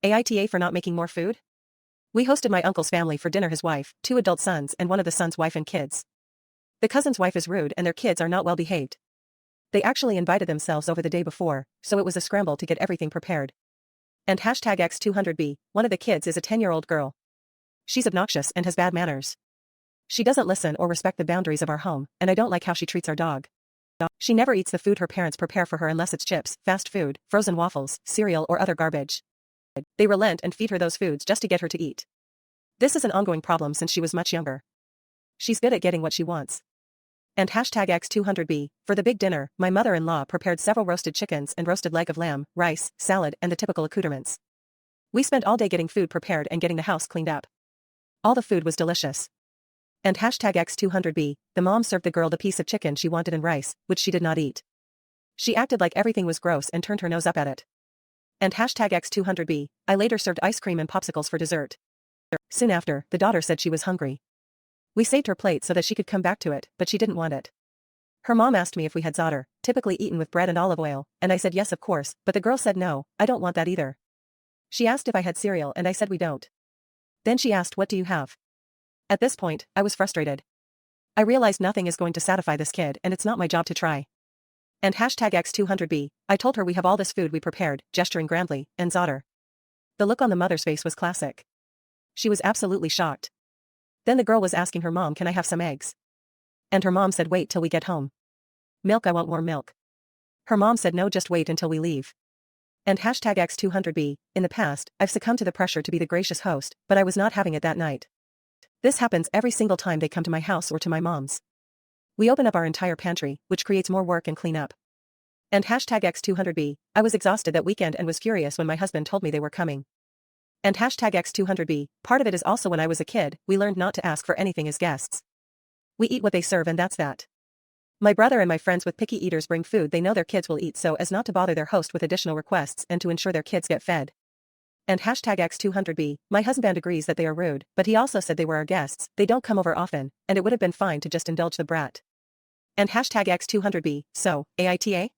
AITA for not making more food? We hosted my uncle's family for dinner, his wife, 2 adult sons and one of the sons' wife and kids. The cousin's wife is rude and their kids are not well behaved. They actually invited themselves over the day before, so it was a scramble to get everything prepared. And #X200B, one of the kids is a 10-year-old girl. She's obnoxious and has bad manners. She doesn't listen or respect the boundaries of our home, and I don't like how she treats our dog. She never eats the food her parents prepare for her unless it's chips, fast food, frozen waffles, cereal or other garbage. They relent and feed her those foods just to get her to eat. This is an ongoing problem since she was much younger. She's good at getting what she wants. And #X200B, for the big dinner, my mother-in-law prepared several roasted chickens and roasted leg of lamb, rice, salad and the typical accoutrements. We spent all day getting food prepared and getting the house cleaned up. All the food was delicious. And #X200B, the mom served the girl the piece of chicken she wanted and rice, which she did not eat. She acted like everything was gross and turned her nose up at it. And #X200B, I later served ice cream and popsicles for dessert. Soon after, the daughter said she was hungry. We saved her plate so that she could come back to it, but she didn't want it. Her mom asked me if we had za'atar, typically eaten with bread and olive oil, and I said yes of course, but the girl said no, I don't want that either. She asked if I had cereal and I said we don't. Then she asked what do you have? At this point, I was frustrated. I realized nothing is going to satisfy this kid and it's not my job to try. And #X200B, I told her we have all this food we prepared, gesturing grandly, and za'atar. The look on the mother's face was classic. She was absolutely shocked. Then the girl was asking her mom, can I have some eggs? And her mom said wait till we get home. Milk, I want more milk. Her mom said no, just wait until we leave. And #X200B, in the past, I've succumbed to the pressure to be the gracious host, but I was not having it that night. This happens every single time they come to my house or to my mom's. We open up our entire pantry, which creates more work and cleanup. And #X200B, I was exhausted that weekend and was furious when my husband told me they were coming. And #X200B, part of it is also when I was a kid, we learned not to ask for anything as guests. We eat what they serve and that's that. My brother and my friends with picky eaters bring food they know their kids will eat so as not to bother their host with additional requests and to ensure their kids get fed. And #X200B, my husband agrees that they are rude, but he also said they were our guests, they don't come over often, and it would have been fine to just indulge the brat. And #X200B, so, AITA?